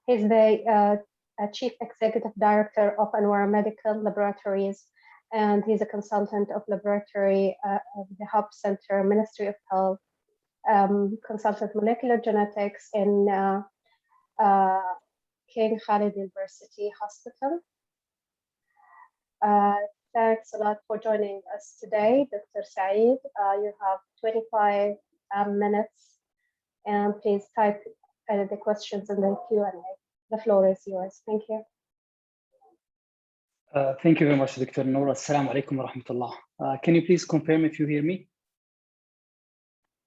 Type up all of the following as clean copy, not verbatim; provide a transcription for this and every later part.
He's the Chief Executive Director of Anwar Medical Laboratories, and he's a consultant of laboratory of the Hub Center, Ministry of Health, consultant molecular genetics in King Khalid University Hospital. Thanks a lot for joining us today, Dr. Saeed. You have 25 minutes, and please type the questions in the Q&A. The floor is yours. Thank you. Thank you very much, Dr. Noor. Assalamu alaikum wa rahmatullah. Can you please confirm if you hear me?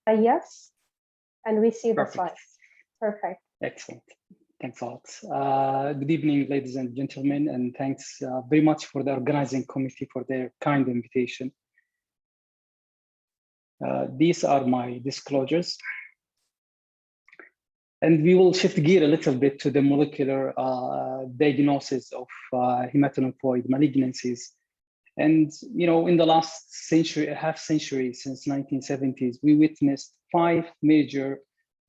Yes, and we see the Perfect. slides. Perfect. Excellent. Thanks a lot. Good evening, ladies and gentlemen, and thanks very much for the organizing committee for their kind invitation. These are my disclosures. And we will shift gear a little bit to the molecular diagnosis of hematolymphoid malignancies. And, you know, in the last century, half century, since 1970s, we witnessed 5 major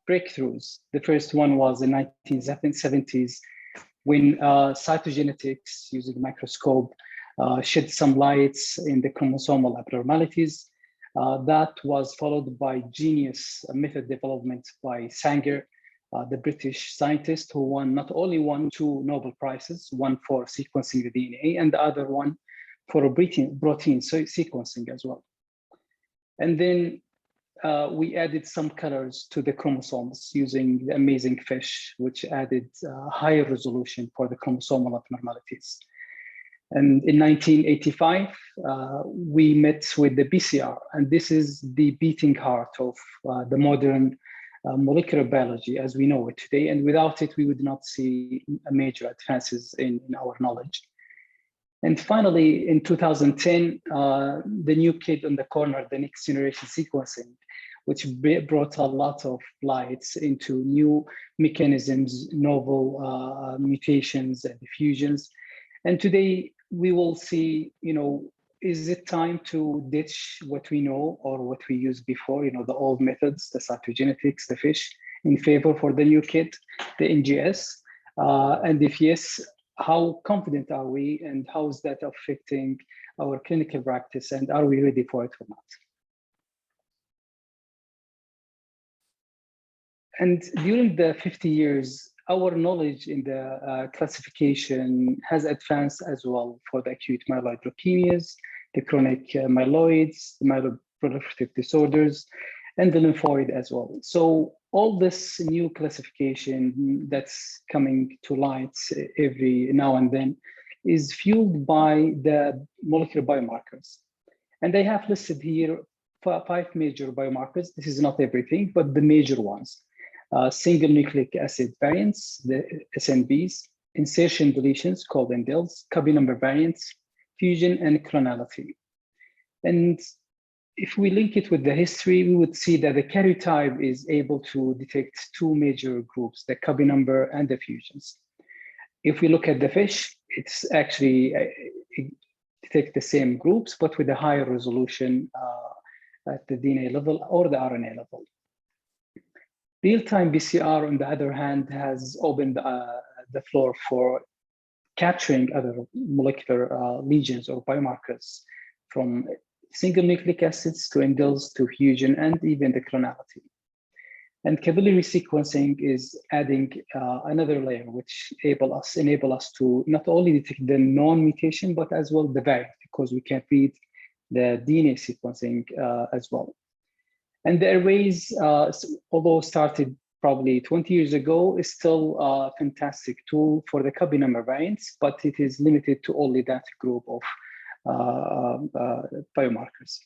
breakthroughs. The first one was in 1970s, when cytogenetics using microscope shed some lights in the chromosomal abnormalities. That was followed by genius method development by Sanger, the British scientist who won not only 2 Nobel Prizes, one for sequencing the DNA and the other one for protein sequencing as well. And then we added some colors to the chromosomes using the amazing fish, which added higher resolution for the chromosomal abnormalities. And in 1985, we met with the PCR, and this is the beating heart of the modern molecular biology as we know it today. And without it, we would not see major advances in our knowledge. And finally, in 2010, the new kid on the corner, the next generation sequencing, which brought a lot of lights into new mechanisms, novel mutations and fusions. And today we will see, you know, is it time to ditch what we know or what we used before, you know, the old methods, the cytogenetics, the fish, in favor for the new kit, the NGS? And if yes, how confident are we, and how is that affecting our clinical practice, and are we ready for it or not? And during the 50 years, our knowledge in the classification has advanced as well for the acute myeloid leukemias, the chronic myeloids, the myeloproliferative disorders, and the lymphoid as well. So all this new classification that's coming to light every now and then is fueled by the molecular biomarkers. And I have listed here 5 major biomarkers. This is not everything, but the major ones. Single nucleic acid variants, the SNVs, insertion deletions called indels, copy number variants, fusion, and clonality. And if we link it with the history, we would see that the karyotype is able to detect 2 major groups, the copy number and the fusions. If we look at the fish, it's actually detect the same groups, but with a higher resolution at the DNA level or the RNA level. Real-time PCR, on the other hand, has opened the floor for capturing other molecular lesions or biomarkers, from single nucleic acids to indels to fusion and even the clonality. And capillary sequencing is adding another layer, which enable us to not only detect the known mutation, but as well the variant, because we can read the DNA sequencing as well. And the arrays, although started probably 20 years ago, is still a fantastic tool for the copy number variants, but it is limited to only that group of biomarkers.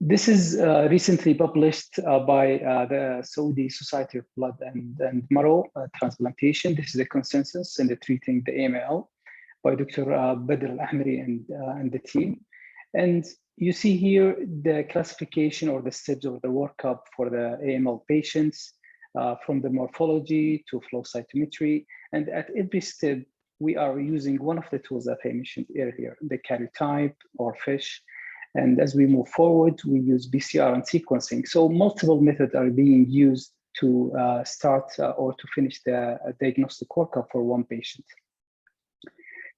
This is recently published by the Saudi Society of Blood and Marrow Transplantation. This is a consensus in the treating the AML by Dr. Badr Al-Ahmari and the team. And you see here the classification or the steps of the workup for the AML patients, from the morphology to flow cytometry. And at every step, we are using one of the tools that I mentioned earlier, the karyotype or FISH. And as we move forward, we use PCR and sequencing. So multiple methods are being used to start or to finish the diagnostic workup for one patient.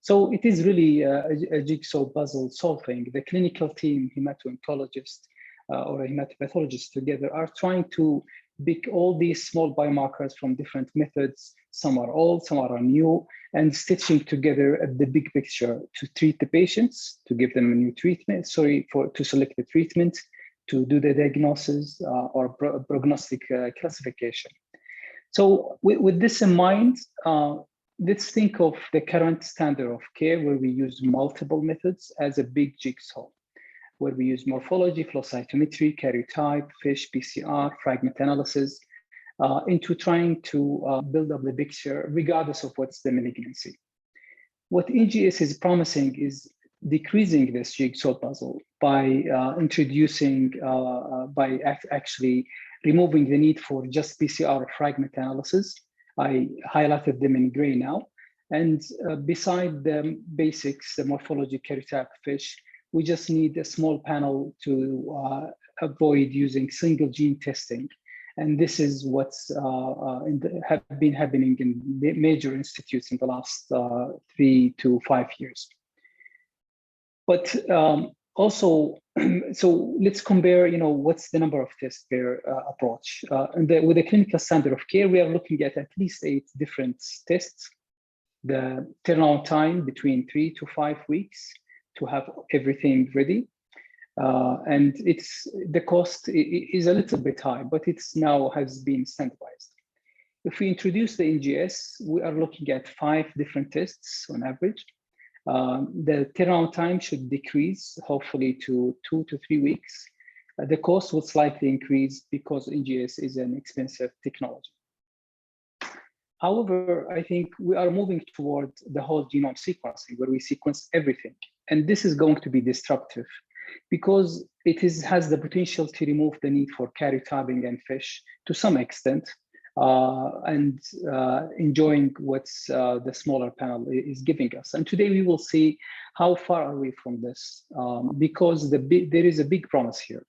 So it is really a jigsaw puzzle solving. The clinical team, hemato-oncologist or a hematopathologist together are trying to pick all these small biomarkers from different methods. Some are old, some are new, and stitching together the big picture to treat the patients, to give them a new treatment, to select the treatment, to do the diagnosis or prognostic classification. So with this in mind, let's think of the current standard of care where we use multiple methods as a big jigsaw, where we use morphology, flow cytometry, karyotype, FISH, PCR, fragment analysis, into trying to build up the picture regardless of what's the malignancy. What NGS is promising is decreasing this jigsaw puzzle by introducing, actually removing the need for just PCR fragment analysis. I highlighted them in gray now. And beside the basics, the morphology, karyotype, FISH, we just need a small panel to avoid using single gene testing. And this is what's have been happening in major institutes in the last 3 to 5 years. But also, so let's compare, what's the number of tests per approach. And with the clinical standard of care, we are looking at least 8 different tests. The turnaround time between 3 to 5 weeks to have everything ready. And the cost is a little bit high, but it's now has been standardized. If we introduce the NGS, we are looking at 5 different tests on average. The turnaround time should decrease, hopefully to 2 to 3 weeks. The cost will slightly increase because NGS is an expensive technology. However, I think we are moving toward the whole genome sequencing, where we sequence everything. And this is going to be disruptive because it has the potential to remove the need for karyotyping and FISH to some extent, and enjoying what's the smaller panel is giving us. And today we will see how far are we from this, because there is a big promise here.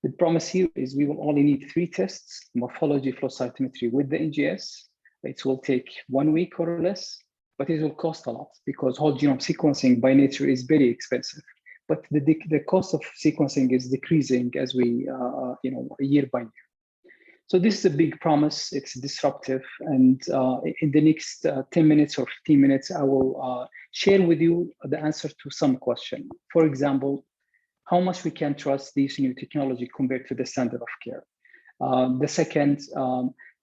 The promise here is we will only need 3 tests, morphology, flow cytometry with the NGS. It will take 1 week or less, but it will cost a lot because whole genome sequencing by nature is very expensive. But the cost of sequencing is decreasing as we, year by year. So this is a big promise. It's disruptive. And in the next 10 minutes or 15 minutes, I will share with you the answer to some question. For example, how much we can trust this new technology compared to the standard of care. The second,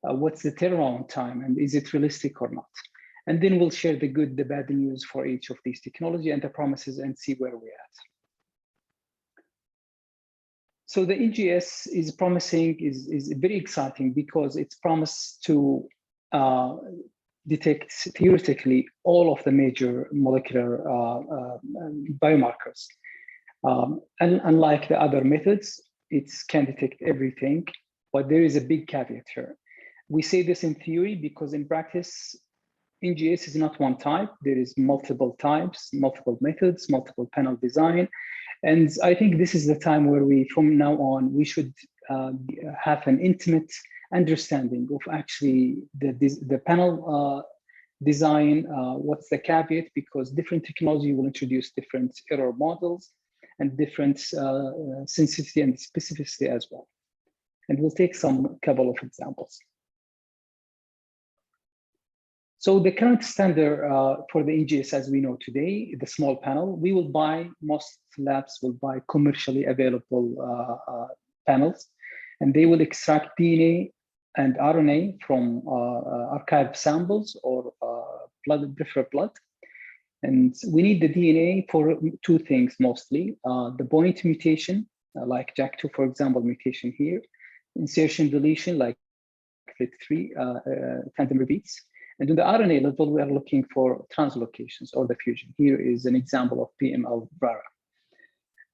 what's the turnaround time and is it realistic or not? And then we'll share the good, the bad news for each of these technology and the promises and see where we're at. So the NGS is promising, is very exciting because it's promised to detect theoretically all of the major molecular biomarkers. And unlike the other methods, it can detect everything, but there is a big caveat here. We say this in theory because in practice, NGS is not one type. There is multiple types, multiple methods, multiple panel design. And I think this is the time where from now on, we should have an intimate understanding of actually the panel design, what's the caveat, because different technology will introduce different error models and different sensitivity and specificity as well. And we'll take some couple of examples. So the current standard for the NGS as we know today, the small panel, most labs will buy commercially available panels, and they will extract DNA and RNA from archived samples or peripheral blood. And we need the DNA for 2 things mostly, the point mutation, like JAK2, for example, mutation here, insertion deletion, like FLT3 tandem repeats. And in the RNA level, we are looking for translocations or the fusion. Here is an example of PML-VARA.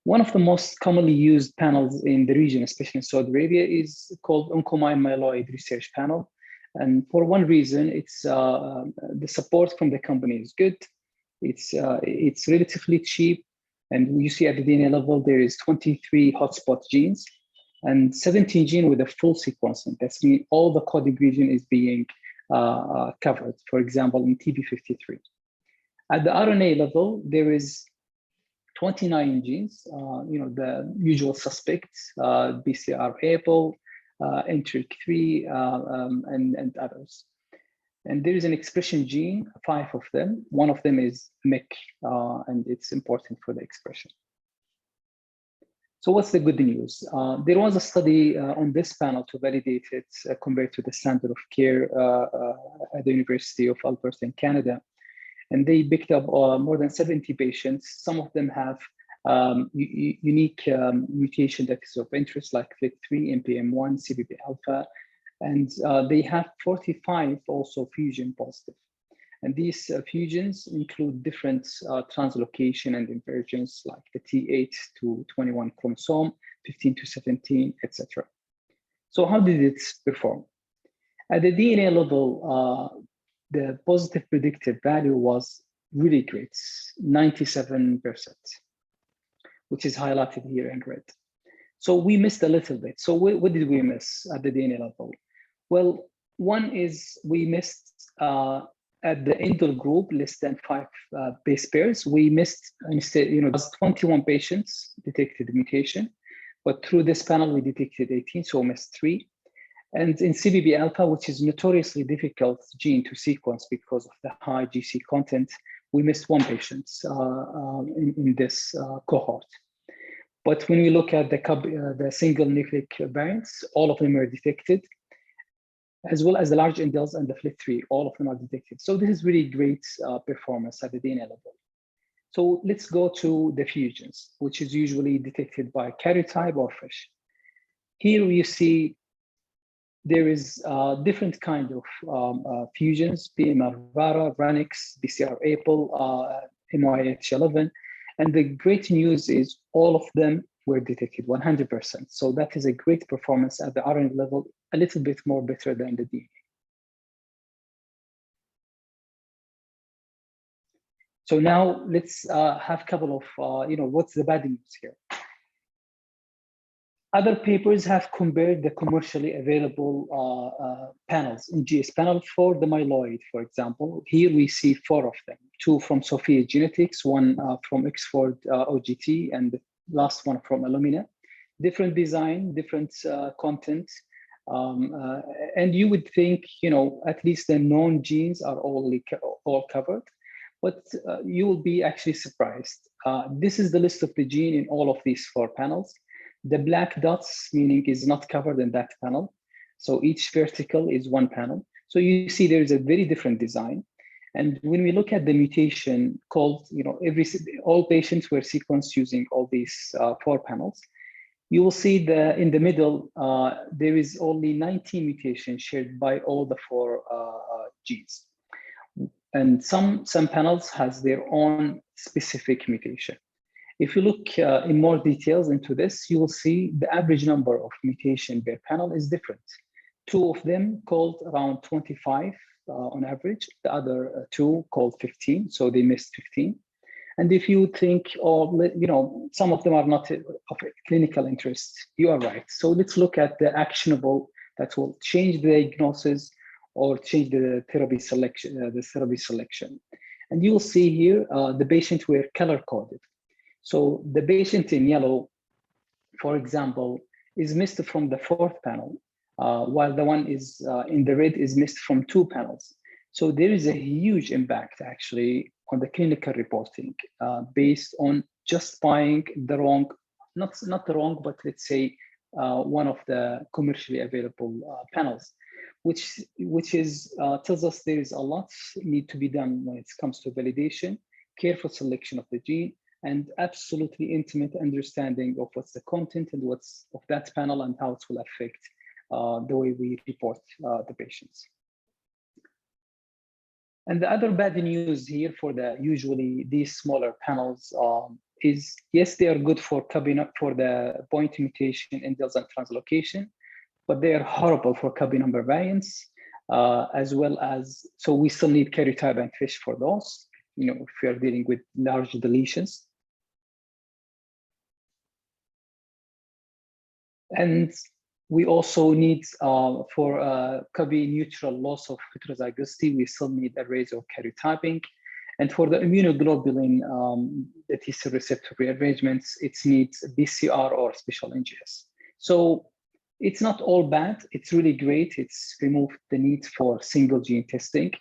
One of the most commonly used panels in the region, especially in Saudi Arabia, is called Oncomine Myeloid Research Panel. And for one reason, it's the support from the company is good. It's relatively cheap. And you see at the DNA level, there is 23 hotspot genes. and 17 gene with a full sequencing. That's mean all the coding region is being covered, for example, in TP53. At the RNA level, there is 29 genes, the usual suspects, BCR-ABL, NTRK3, and others. And there is an expression gene, 5 of them. One of them is MEK, and it's important for the expression. So what's the good news? There was a study on this panel to validate it compared to the standard of care at the University of Alberta in Canada. And they picked up more than 70 patients. Some of them have unique mutation that is of interest, like FLT3, NPM1, CBP alpha, and they have 45 also fusion positive. And these fusions include different translocation and inversions, like the T8 to 21 chromosome, 15 to 17, etc. So how did it perform? At the DNA level, the positive predictive value was really great, 97%, which is highlighted here in red. So we missed a little bit. So what did we miss at the DNA level? Well, one is we missed at the indel group, less than 5 base pairs. We missed, instead, it was 21 patients detected the mutation, but through this panel, we detected 18, so we missed 3. And in CBP alpha, which is notoriously difficult gene to sequence because of the high GC content, we missed 1 patient in this cohort. But when we look at the single nucleic variants, all of them are detected, as well as the large indels and the FLT3, all of them are detected. So this is really great performance at the DNA level. So let's go to the fusions, which is usually detected by karyotype or FISH. Here you see there is different kind of fusions, PMR-VARA, RANX, BCR-APL, MYH11. And the great news is all of them were detected 100%. So that is a great performance at the RNA level, a little bit more better than the DNA. So now let's have a couple of, what's the bad news here? Other papers have compared the commercially available panels, NGS panel for the myeloid, for example. Here we see 4 of them, 2 from Sophia Genetics, 1 from Oxford OGT, and the last one from Illumina. Different design, different content. And you would think, at least the known genes are all covered, but you will be actually surprised. This is the list of the gene in all of these 4 panels. The black dots, meaning is not covered in that panel. So each vertical is 1 panel. So you see there is a very different design. And when we look at the mutation called, all patients were sequenced using all these 4 panels. You will see in the middle, there is only 19 mutations shared by all the 4 genes. And some panels has their own specific mutation. If you look in more details into this, you will see the average number of mutation per panel is different. 2 of them called around 25 on average, the other 2 called 15, so they missed 15. And if you think, some of them are not of clinical interest, you are right. So let's look at the actionable that will change the diagnosis or change the therapy selection. And you will see here, the patients were color-coded. So the patient in yellow, for example, is missed from the 4th panel, while the one is in the red is missed from 2 panels. So there is a huge impact actually on the clinical reporting based on just buying the wrong, not the wrong, but let's say one of the commercially available panels, which tells us there is a lot need to be done when it comes to validation, careful selection of the gene, and absolutely intimate understanding of what's the content and what's of that panel and how it will affect the way we report the patients. And the other bad news here for usually these smaller panels is, yes, they are good for the point mutation, indels, and translocation, but they are horrible for copy number variants, as well as, so we still need karyotype and FISH for those, if we are dealing with large deletions. And we also need, for copy neutral loss of heterozygosity, we still need arrays of karyotyping. And for the immunoglobulin, the T cell receptor rearrangements, it needs BCR or special NGS. So it's not all bad. It's really great. It's removed the need for single gene testing.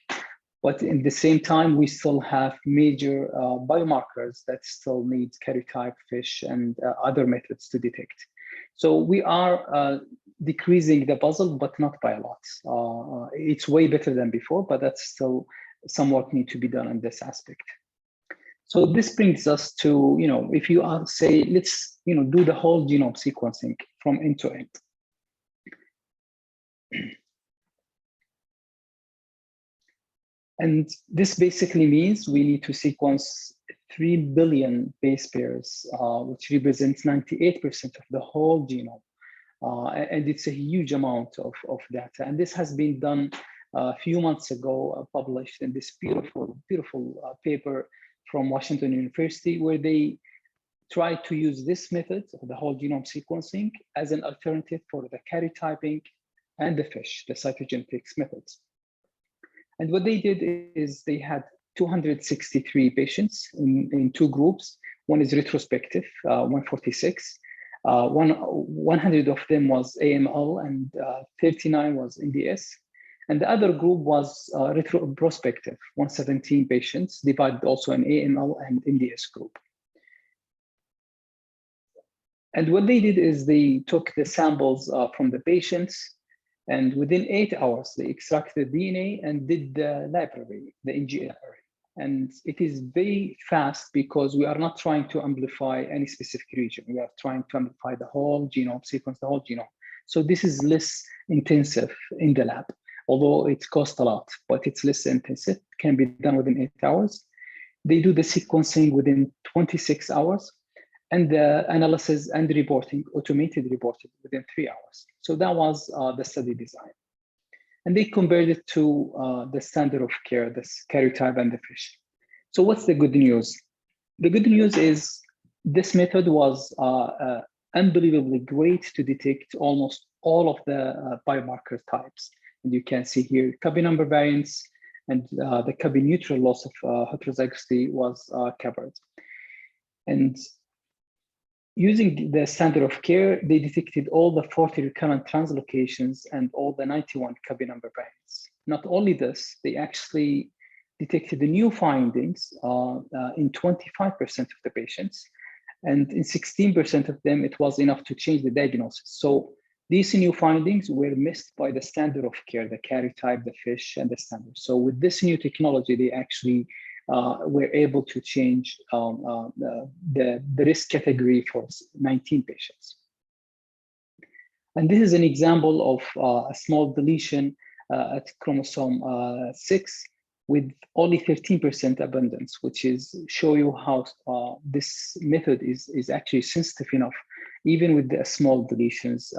But in the same time, we still have major biomarkers that still need karyotype, FISH, and other methods to detect. So we are decreasing the puzzle, but not by a lot. It's way better than before, but that's still some work need to be done in this aspect. So this brings us to, if you say, let's, do the whole genome sequencing from end to end. And this basically means we need to sequence 3 billion base pairs, which represents 98% of the whole genome. And it's a huge amount of data. And this has been done a few months ago, published in this beautiful, beautiful paper from Washington University, where they tried to use this method of the whole genome sequencing as an alternative for the karyotyping and the FISH, the cytogenetics methods. And what they did is they had 263 patients in two groups. One is retrospective, 146. 100 of them was AML and 39 was NGS. And the other group was retrospective, 117 patients, divided also in AML and NGS group. And what they did is they took the samples from the patients, and within 8 hours, they extracted DNA and did the library, the NGS array. And it is very fast because we are not trying to amplify any specific region. We are trying to amplify the whole genome, sequence the whole genome. So this is less intensive in the lab, although it costs a lot, but it's less intensive, can be done within 8 hours. They do the sequencing within 26 hours. And the analysis and reporting, automated reporting within 3 hours. So that was the study design. And they compared it to the standard of care, the karyotype and the FISH. So what's the good news? The good news is this method was unbelievably great to detect almost all of the biomarker types. And you can see here copy number variants and the copy neutral loss of heterozygosity was covered. And using the standard of care, they detected all the 40 recurrent translocations and all the 91 copy number variants. Not only this, they actually detected the new findings in 25% of the patients. And in 16% of them, it was enough to change the diagnosis. So these new findings were missed by the standard of care, the karyotype, the FISH, and the standard. So with this new technology, they actually were able to change the risk category for 19 patients. And this is an example of a small deletion at chromosome 6 with only 13% abundance, which is show you how this method is actually sensitive enough, even with the small deletions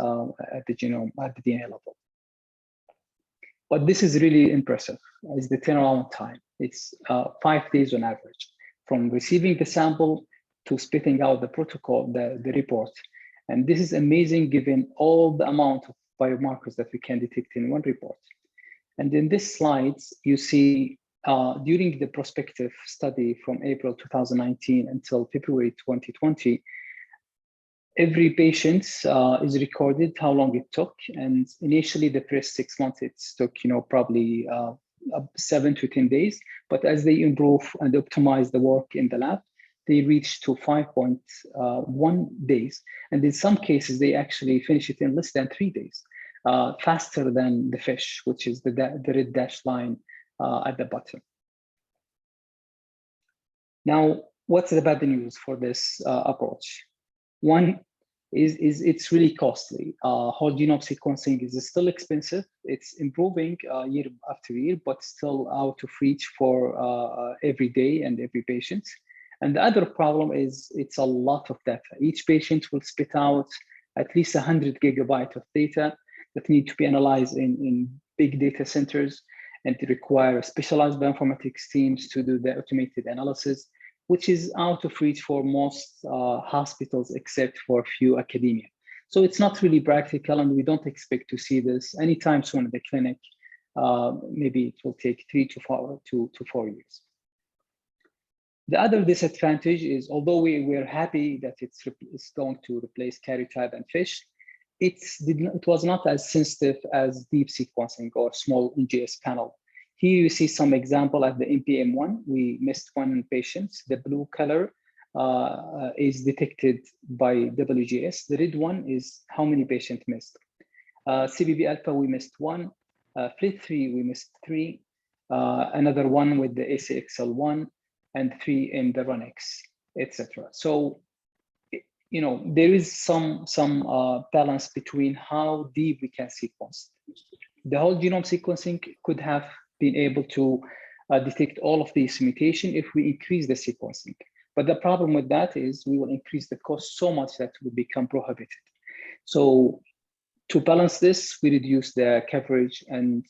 at the genome, at the DNA level. But this is really impressive, is the turnaround time. It's 5 days on average, from receiving the sample to spitting out the protocol, the report. And this is amazing given all the amount of biomarkers that we can detect in one report. And in this slides, you see during the prospective study from April 2019 until February 2020, every patient is recorded how long it took. And initially the first 6 months, it took, probably 7 to 10 days. But as they improve and optimize the work in the lab, they reach to 5.1 days. And in some cases, they actually finish it in less than 3 days, faster than the FISH, which is the red dashed line at the bottom. Now, what's the bad news for this approach? One is it's really costly. Whole genome sequencing is still expensive. It's improving year after year, but still out of reach for every day and every patient. And the other problem is it's a lot of data. Each patient will spit out at least 100 gigabytes of data that need to be analyzed in big data centers, and to require specialized bioinformatics teams to do the automated analysis, which is out of reach for most hospitals, except for a few academia. So it's not really practical, and we don't expect to see this anytime soon in the clinic. Maybe it will take 3 to 4 years. The other disadvantage is, although we're happy that it's going to replace karyotype and FISH, it was not as sensitive as deep sequencing or small NGS panel. Here you see some example at the NPM1. We missed one patient. The blue color is detected by WGS. The red one is how many patients missed. CBB alpha, we missed one. FLT3, we missed 3. Another one with the ACXL1, and 3 in the RUNX, etc. So, you know, there is some balance between how deep we can sequence. The whole genome sequencing could have been able to detect all of these mutations if we increase the sequencing. But the problem with that is we will increase the cost so much that will become prohibited. So to balance this, we reduce the coverage, and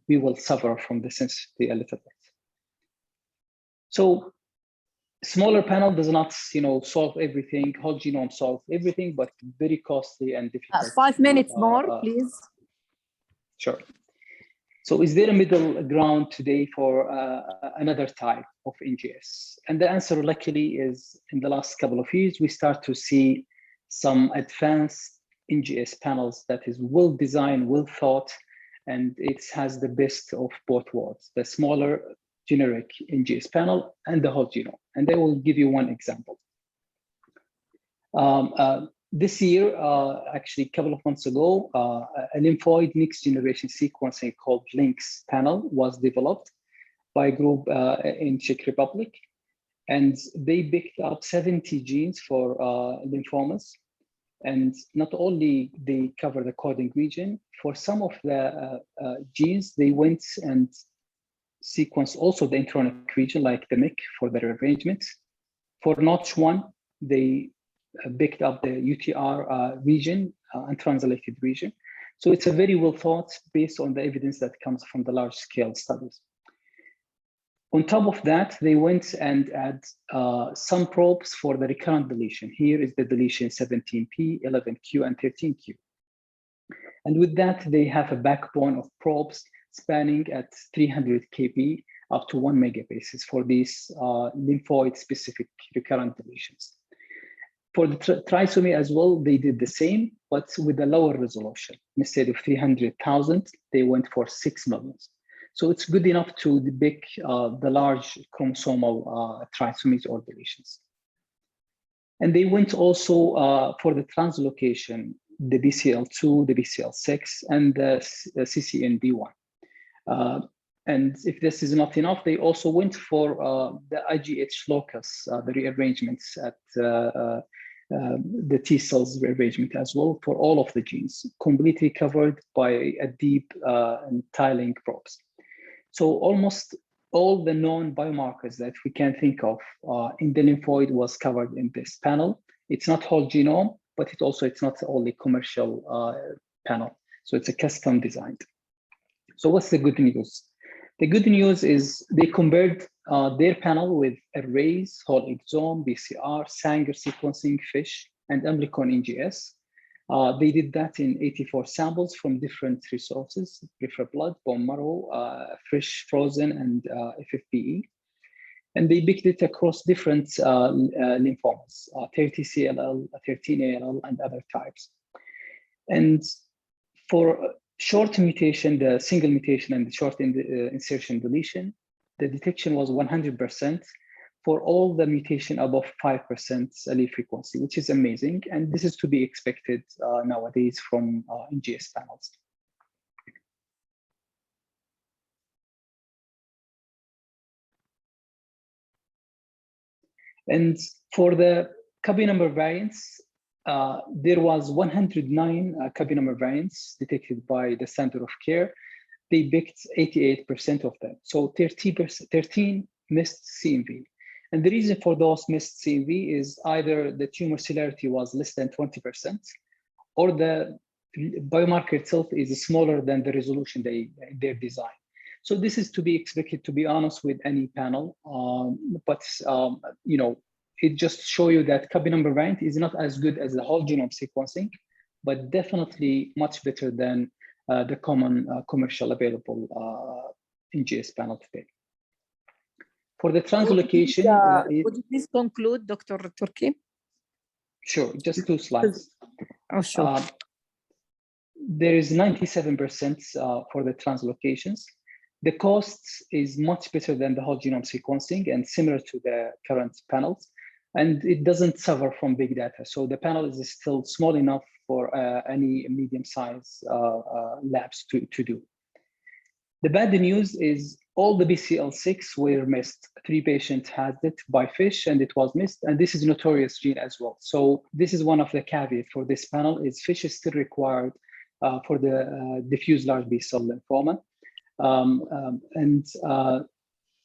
we will suffer from the sensitivity a little bit. So smaller panel does not, you know, solve everything. Whole genome solves everything, but very costly and difficult. 5 minutes more, please. Sure. So is there a middle ground today for another type of NGS? And the answer, luckily, is in the last couple of years, we start to see some advanced NGS panels that is well designed, well thought, and it has the best of both worlds, the smaller generic NGS panel and the whole genome. And I will give you one example. This year, actually a couple of months ago, a lymphoid next generation sequencing called LYNX panel was developed by a group in Czech Republic. And they picked up 70 genes for lymphomas. And not only they cover the coding region, for some of the genes, they went and sequenced also the intronic region, like the MYC for the rearrangement. For Notch1, they picked up the UTR region, untranslated region. So it's a very well thought based on the evidence that comes from the large scale studies. On top of that, they went and add some probes for the recurrent deletion. Here is the deletion 17p, 11q, and 13q. And with that, they have a backbone of probes spanning at 300 kb up to 1 megabases for these lymphoid-specific recurrent deletions. For the trisomy as well, they did the same, but with a lower resolution. Instead of 300,000, they went for 6 million. So it's good enough to depict the large chromosomal trisomies or deletions. And they went also for the translocation, the BCL2, the BCL6, and the CCNB1. And if this is not enough, they also went for the IGH locus, the rearrangements at the T cells rearrangement as well for all of the genes, completely covered by a deep and tiling probes. So almost all the known biomarkers that we can think of in the lymphoid was covered in this panel. It's not whole genome, but it's not only commercial panel. So it's a custom designed. So what's the good news? The good news is they compared their panel with arrays, whole exome, BCR, Sanger sequencing, FISH, and Amplicon NGS. They did that in 84 samples from different resources, peripheral blood, bone marrow, fresh, frozen, and FFPE. And they picked it across different lymphomas, 30 CLL, 13 ALL, and other types. And for short mutation, the single mutation and the short insertion deletion, the detection was 100% for all the mutation above 5% allele frequency, which is amazing. And this is to be expected nowadays from NGS panels. And for the copy number variants, there was 109 copy number variants detected by the standard of care. They picked 88% of them. So 13 missed CMV. And the reason for those missed CMV is either the tumor cellularity was less than 20%, or the biomarker itself is smaller than the resolution they're designed. So this is to be expected, to be honest, with any panel. But you know, it just shows you that copy number variant is not as good as the whole genome sequencing, but definitely much better than the common commercial available NGS panel today. For the translocation, would you please conclude, Dr. Turki? Sure, just 2 slides. Oh, sure. There is 97% for the translocations. The cost is much better than the whole genome sequencing and similar to the current panels. And it doesn't suffer from big data. So the panel is still small enough for any medium-sized labs to do. The bad news is all the BCL6 were missed. 3 patients had it by FISH and it was missed. And this is notorious gene as well. So this is one of the caveats for this panel is FISH is still required for the diffuse large B-cell lymphoma.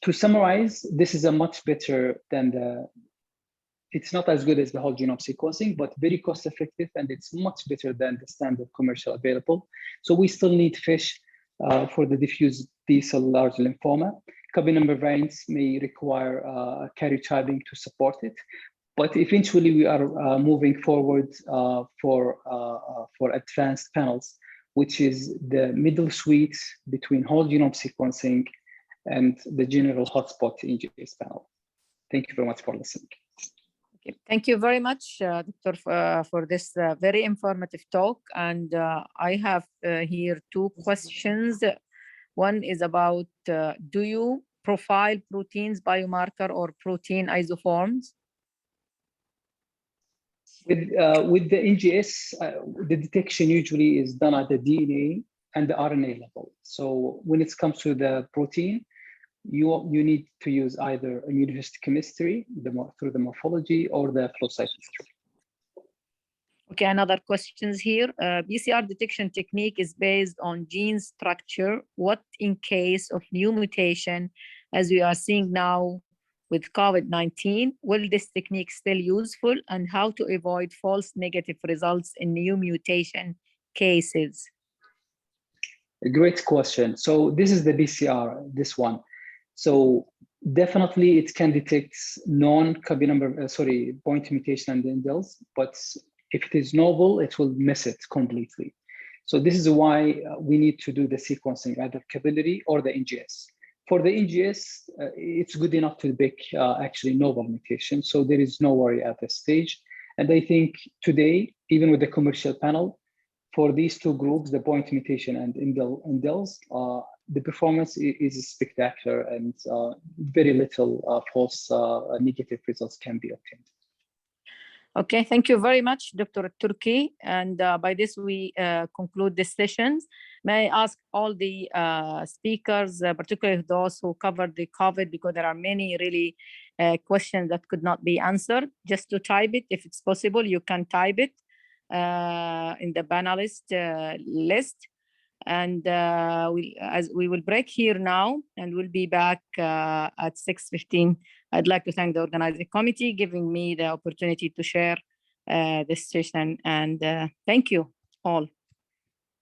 To summarize, this is a much better than it's not as good as the whole genome sequencing, but very cost effective, and it's much better than the standard commercial available. So we still need FISH for the diffuse B-cell large lymphoma. Copy number variants may require karyotyping to support it, but eventually we are moving forward for advanced panels, which is the middle suite between whole genome sequencing and the general hotspot NGS panel. Thank you very much for listening. Okay. Thank you very much, Doctor, for this very informative talk. And I have here 2 questions. One is about, do you profile proteins biomarker or protein isoforms? With the NGS, the detection usually is done at the DNA and the RNA level. So when it comes to the protein, you need to use either immunohistochemistry through the morphology or the flow cytometry. Okay, another questions here. PCR detection technique is based on gene structure. What in case of new mutation, as we are seeing now with COVID-19, will this technique still useful, and how to avoid false negative results in new mutation cases? A great question. So this is the BCR, this one. So definitely it can detect non-copy number, point mutation and indels, but if it is novel, it will miss it completely. So this is why we need to do the sequencing, either capillary or the NGS. For the NGS, it's good enough to pick actually novel mutation. So there is no worry at this stage. And I think today, even with the commercial panel, for these 2 groups, the point mutation and indels, the performance is spectacular and very little false negative results can be obtained. Okay, thank you very much, Dr. Turki. And by this, we conclude this session. May I ask all the speakers, particularly those who covered the COVID, because there are many really questions that could not be answered, just to type it. If it's possible, you can type it in the panelist list. And as we will break here now, and we'll be back at 6:15. I'd like to thank the organizing committee giving me the opportunity to share this session, and thank you all.